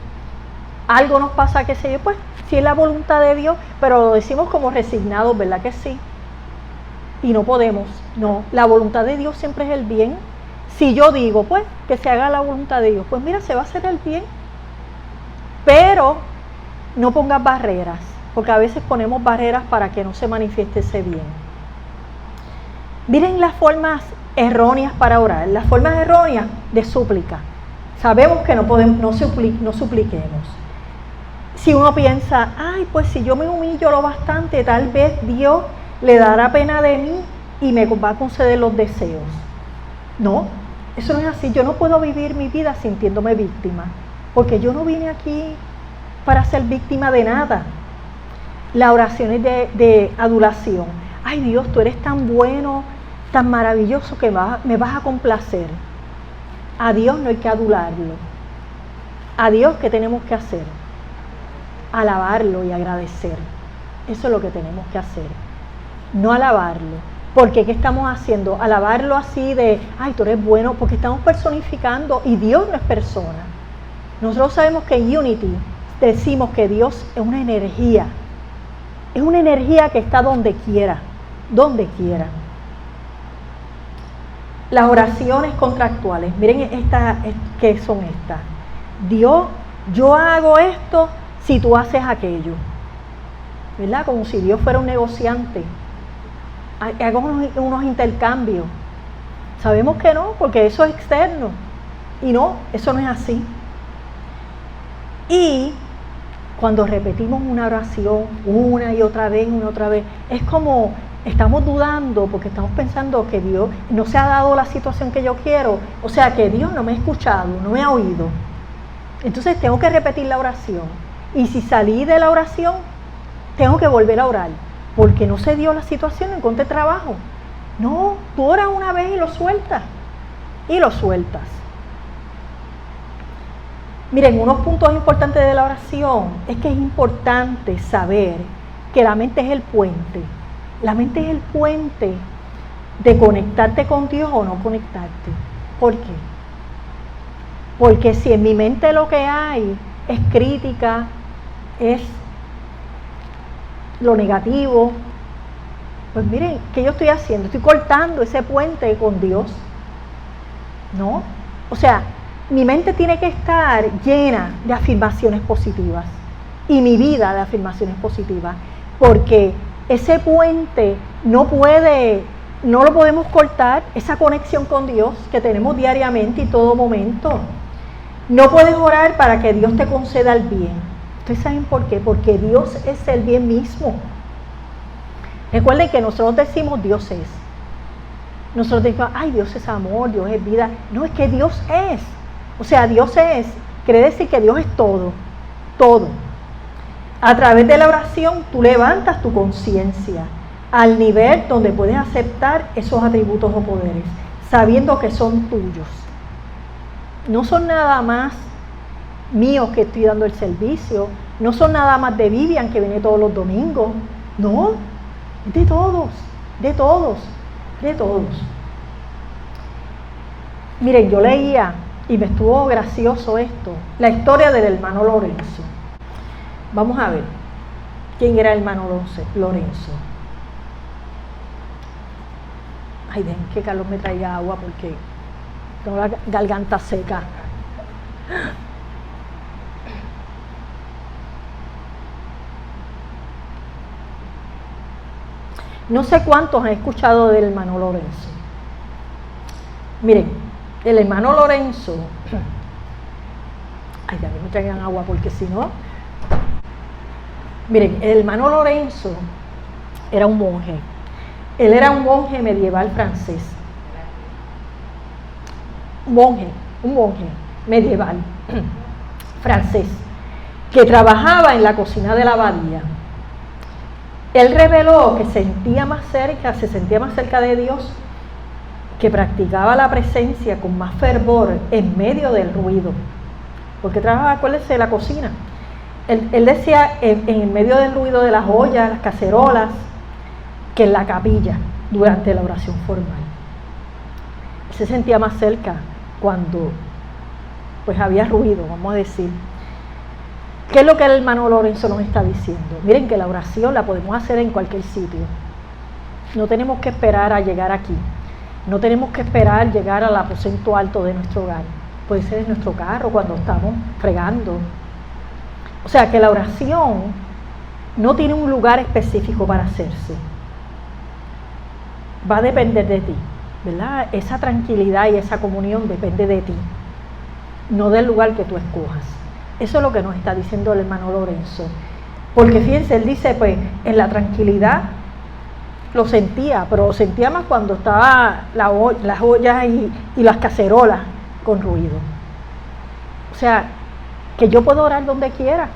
A: algo nos pasa, qué sé yo, pues si es la voluntad de Dios, pero lo decimos como resignados, ¿verdad que sí? Y no podemos, no, la voluntad de Dios siempre es el bien. Si yo digo, pues, que se haga la voluntad de Dios, pues mira, se va a hacer el bien, pero no pongas barreras, porque a veces ponemos barreras para que no se manifieste ese bien. Miren las formas erróneas para orar, las formas erróneas de súplica. Sabemos que no podemos, no supliquemos. Si uno piensa, ay, pues si yo me humillo lo bastante, tal vez Dios le dará pena de mí y me va a conceder los deseos. No, eso no es así. Yo no puedo vivir mi vida sintiéndome víctima, porque yo no vine aquí para ser víctima de nada. La oración es de adulación. Ay Dios, tú eres tan bueno, tan maravilloso que me vas a complacer. A Dios no hay que adularlo. A Dios, ¿qué tenemos que hacer? Alabarlo y agradecer. Eso es lo que tenemos que hacer. No alabarlo. Porque ¿qué estamos haciendo? Alabarlo así de, ay, tú eres bueno, porque estamos personificando y Dios no es persona. Nosotros sabemos que en Unity decimos que Dios es una energía. Es una energía que está donde quiera, donde quiera. Las oraciones contractuales, miren ¿qué son estas? Dios, yo hago esto si tú haces aquello. ¿Verdad? Como si Dios fuera un negociante. Hago unos intercambios. Sabemos que no, porque eso es externo. Y no, eso no es así. Y cuando repetimos una oración una y otra vez, es como estamos dudando porque estamos pensando que Dios no se ha dado la situación que yo quiero, o sea que Dios no me ha escuchado, no me ha oído. Entonces tengo que repetir la oración. Y si salí de la oración, tengo que volver a orar, porque no se dio la situación, no encontré trabajo. No, tú oras una vez y lo sueltas. Y lo sueltas. Miren, unos puntos importantes de la oración es que es importante saber que la mente es el puente. La mente es el puente de conectarte con Dios o no conectarte. ¿Por qué? Porque si en mi mente lo que hay es crítica, es lo negativo, pues miren, ¿qué yo estoy haciendo? Estoy cortando ese puente con Dios. ¿No? O sea, mi mente tiene que estar llena de afirmaciones positivas y mi vida de afirmaciones positivas, porque ese puente no lo podemos cortar, esa conexión con Dios que tenemos diariamente y todo momento. No puedes orar para que Dios te conceda el bien. ¿Ustedes saben por qué? Porque Dios es el bien mismo. Recuerden que nosotros decimos Dios es. Nosotros decimos, ay, Dios es amor, Dios es vida. No, es que Dios es. O sea, Dios es, quiere decir que Dios es todo, todo. A través de la oración tú levantas tu conciencia al nivel donde puedes aceptar esos atributos o poderes, sabiendo que son tuyos. No son nada más míos que estoy dando el servicio, no son nada más de Vivian que viene todos los domingos, no, es de todos, de todos, de todos. Miren, yo leía y me estuvo gracioso esto, la historia del hermano Lorenzo. Vamos a ver quién era el hermano Lorenzo. Ay, dejen que Carlos me traiga agua porque tengo la garganta seca. No sé cuántos han escuchado del hermano Lorenzo. Miren, el hermano Lorenzo, ay, ya me traigan agua porque si no. Miren, el hermano Lorenzo era un monje. Él era un monje medieval francés. Un monje medieval francés que trabajaba en la cocina de la abadía. Él reveló que se sentía más cerca de Dios, que practicaba la presencia con más fervor en medio del ruido. Porque trabajaba, acuérdense, la cocina. Él decía en medio del ruido de las ollas, las cacerolas, que en la capilla durante la oración formal. Él se sentía más cerca cuando pues había ruido, vamos a decir. ¿Qué es lo que el hermano Lorenzo nos está diciendo? Miren que la oración la podemos hacer en cualquier sitio. No tenemos que esperar a llegar aquí. No tenemos que esperar llegar al aposento alto de nuestro hogar. Puede ser en nuestro carro cuando estamos fregando. O sea que la oración no tiene un lugar específico para hacerse. Va a depender de ti, ¿verdad? Esa tranquilidad y esa comunión depende de ti, no del lugar que tú escojas. Eso es lo que nos está diciendo el hermano Lorenzo. Porque fíjense, él dice, pues, en la tranquilidad lo sentía, pero lo sentía más cuando estaba las ollas y las cacerolas con ruido. O sea, que yo puedo orar donde quiera.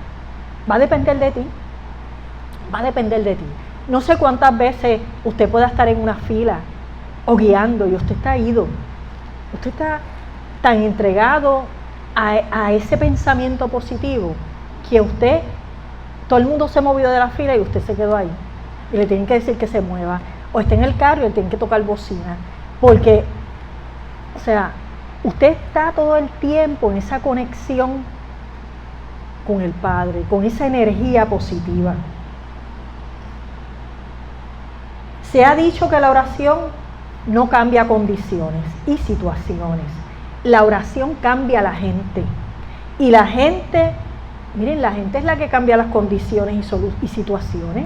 A: Va a depender de ti. Va a depender de ti. No sé cuántas veces usted pueda estar en una fila o guiando y usted está ido. Usted está tan entregado a ese pensamiento positivo que usted, todo el mundo se movió de la fila y usted se quedó ahí. Y le tienen que decir que se mueva. O está en el carro y le tienen que tocar bocina. Porque, o sea, usted está todo el tiempo en esa conexión con el Padre, con esa energía positiva. Se ha dicho que la oración no cambia condiciones y situaciones. La oración cambia a la gente. Y la gente, miren, la gente es la que cambia las condiciones y situaciones.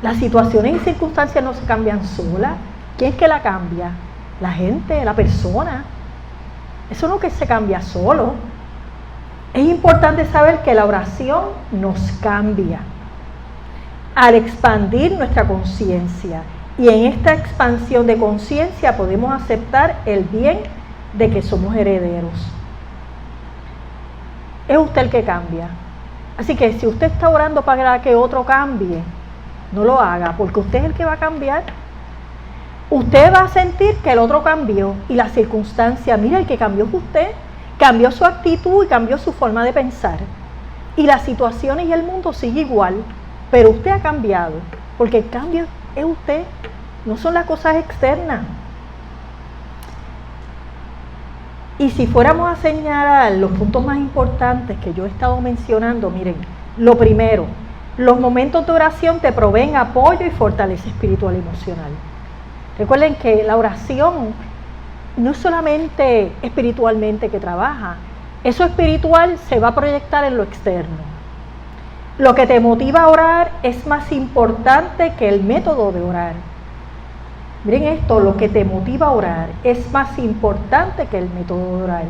A: Las situaciones y circunstancias no se cambian solas. ¿Quién es que la cambia? La gente, la persona. Eso no es que se cambia solo. Es importante saber que la oración nos cambia al expandir nuestra conciencia. Y en esta expansión de conciencia podemos aceptar el bien de que somos herederos. Es usted el que cambia. Así que si usted está orando para que otro cambie, no lo haga, porque usted es el que va a cambiar. Usted va a sentir que el otro cambió y la circunstancia, mira, el que cambió es usted, cambió su actitud y cambió su forma de pensar. Y las situaciones y el mundo sigue igual, pero usted ha cambiado, porque el cambio es usted, no son las cosas externas. Y si fuéramos a señalar los puntos más importantes que yo he estado mencionando, miren, lo primero, los momentos de oración te proveen apoyo y fortaleza espiritual y emocional. Recuerden que la oración no es solamente espiritualmente que trabaja, eso espiritual se va a proyectar en lo externo. Lo que te motiva a orar es más importante que el método de orar. Miren esto, lo que te motiva a orar es más importante que el método de orar.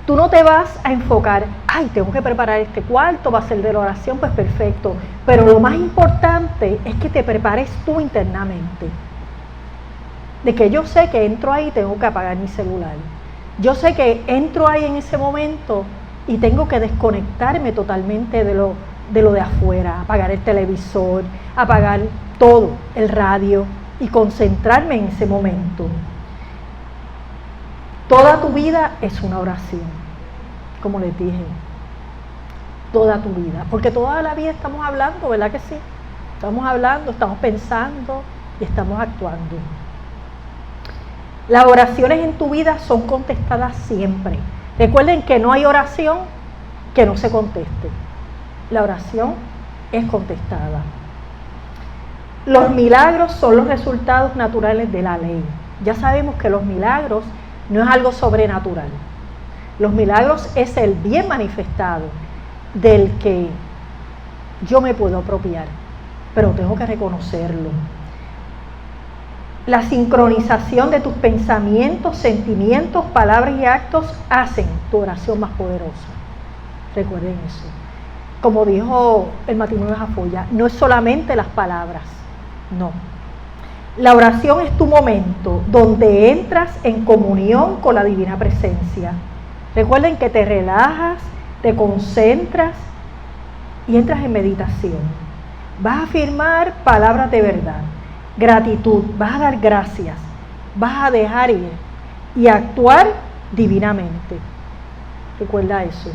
A: Tú no te vas a enfocar, ay, tengo que preparar este cuarto, va a ser de la oración, pues perfecto. Pero lo más importante es que te prepares tú internamente. De que yo sé que entro ahí y tengo que apagar mi celular. Yo sé que entro ahí en ese momento y tengo que desconectarme totalmente de lo de afuera, apagar el televisor, apagar todo, el radio, y concentrarme en ese momento. Toda tu vida es una oración, como les dije. Toda tu vida, porque toda la vida estamos hablando, ¿verdad que sí? Estamos hablando, estamos pensando y estamos actuando. Las oraciones en tu vida son contestadas siempre. Recuerden que no hay oración que no se conteste. La oración es contestada. Los milagros son los resultados naturales de la ley. Ya sabemos que los milagros no es algo sobrenatural. Los milagros es el bien manifestado del que yo me puedo apropiar, pero tengo que reconocerlo. La sincronización de tus pensamientos, sentimientos, palabras y actos hacen tu oración más poderosa. Recuerden eso. Como dijo el matrimonio de Jafoya, no es solamente las palabras. No. La oración es tu momento donde entras en comunión con la divina presencia. Recuerden que te relajas, te concentras y entras en meditación. Vas a afirmar palabras de verdad, gratitud, vas a dar gracias, vas a dejar ir y actuar divinamente. Recuerda eso.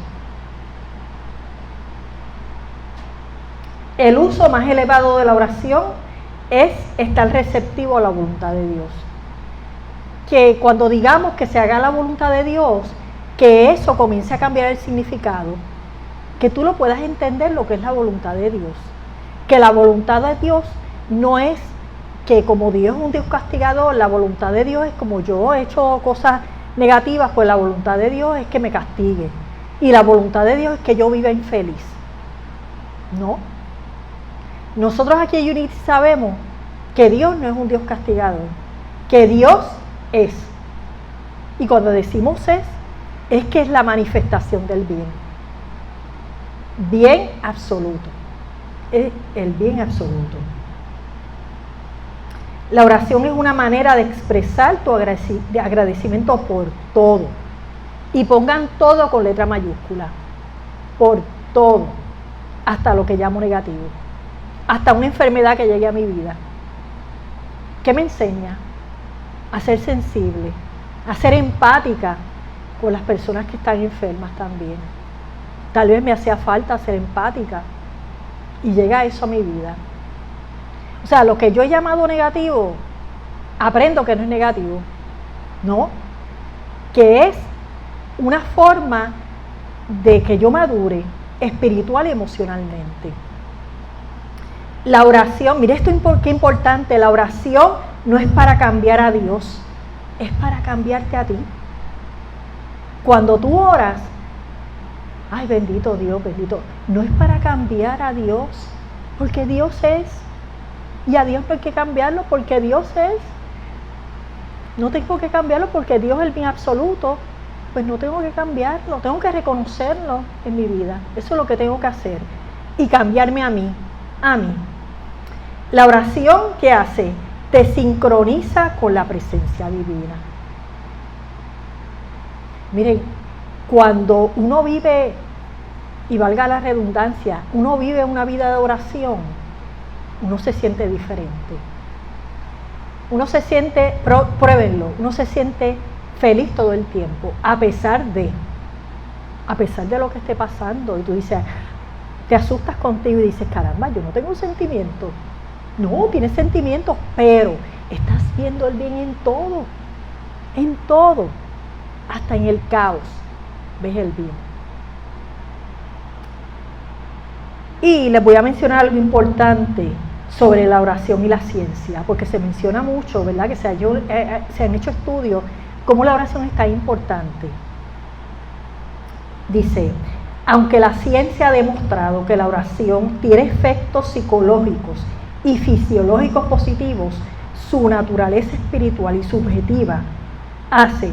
A: El uso más elevado de la oración es estar receptivo a la voluntad de Dios. Que cuando digamos que se haga la voluntad de Dios, que eso comience a cambiar el significado. que tú lo puedas entender lo que es la voluntad de Dios. Que la voluntad de Dios no es que como Dios es un Dios castigador, la voluntad de Dios es como yo he hecho cosas negativas, pues la voluntad de Dios es que me castigue. Y la voluntad de Dios es que yo viva infeliz. No. Nosotros aquí en Unity sabemos que Dios no es un Dios castigador, que Dios es. Y cuando decimos es que es la manifestación del bien. Bien absoluto. Es el bien absoluto. La oración es una manera de expresar tu agradecimiento por todo. Y pongan todo con letra mayúscula. Por todo. Hasta lo que llamo negativo. Hasta una enfermedad que llegue a mi vida. ¿Qué me enseña? A ser sensible. A ser empática con las personas que están enfermas también. Tal vez me hacía falta ser empática. Y llega eso a mi vida. O sea, lo que yo he llamado negativo, aprendo que no es negativo, ¿no? Que es una forma de que yo madure espiritual y emocionalmente. La oración, mire esto qué importante, la oración no es para cambiar a Dios, es para cambiarte a ti. Cuando tú oras, ay bendito Dios, bendito, no es para cambiar a Dios, porque Dios es. Y a Dios no hay que cambiarlo porque Dios es. No tengo que cambiarlo porque Dios es el bien absoluto. Pues no tengo que cambiarlo, tengo que reconocerlo en mi vida. Eso es lo que tengo que hacer. Y cambiarme a mí. A mí. La oración, ¿qué hace? Te sincroniza con la presencia divina. Miren, cuando uno vive, y valga la redundancia, uno vive una vida de oración, uno se siente diferente. Uno se siente, pruébenlo, uno se siente feliz todo el tiempo, a pesar de lo que esté pasando. Y tú dices, te asustas contigo y dices, caramba, yo no tengo sentimientos. No, tienes sentimientos, pero estás viendo el bien en todo, hasta en el caos, ves el bien. Y les voy a mencionar algo importante sobre la oración y la ciencia, porque se menciona mucho, ¿verdad? Que se han hecho estudios cómo la oración es tan importante. Dice, aunque la ciencia ha demostrado que la oración tiene efectos psicológicos y fisiológicos positivos, su naturaleza espiritual y subjetiva hace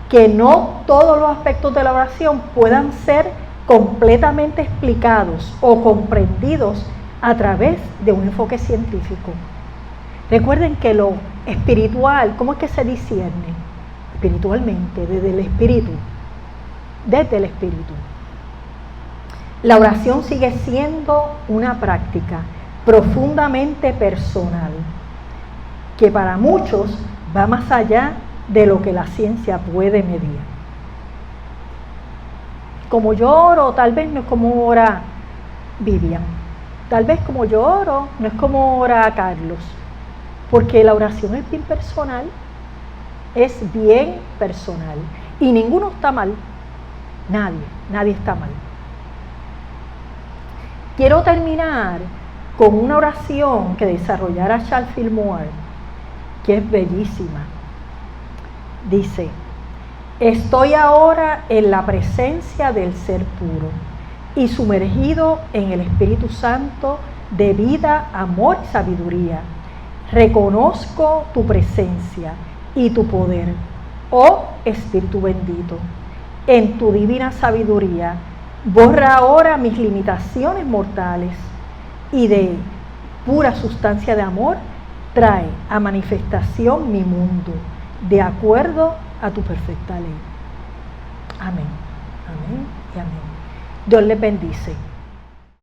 A: que no todos los aspectos de la oración puedan ser completamente explicados o comprendidos a través de un enfoque científico. Recuerden que lo espiritual, ¿cómo es que se discierne? Espiritualmente, desde el espíritu. Desde el espíritu. La oración sigue siendo una práctica profundamente personal, que para muchos va más allá de lo que la ciencia puede medir. Como yo oro, tal vez no es como ora Vivian. Tal vez como yo oro, no es como ora Carlos. Porque la oración es bien personal. Es bien personal. Y ninguno está mal. Nadie está mal. Quiero terminar con una oración que desarrollara Charles Fillmore, que es bellísima. Dice, estoy ahora en la presencia del Ser Puro y sumergido en el Espíritu Santo de vida, amor y sabiduría. Reconozco tu presencia y tu poder, oh Espíritu bendito. En tu divina sabiduría, borra ahora mis limitaciones mortales y de pura sustancia de amor, trae a manifestación mi mundo, de acuerdo a tu perfecta ley. Amén, amén y amén. Dios les bendice.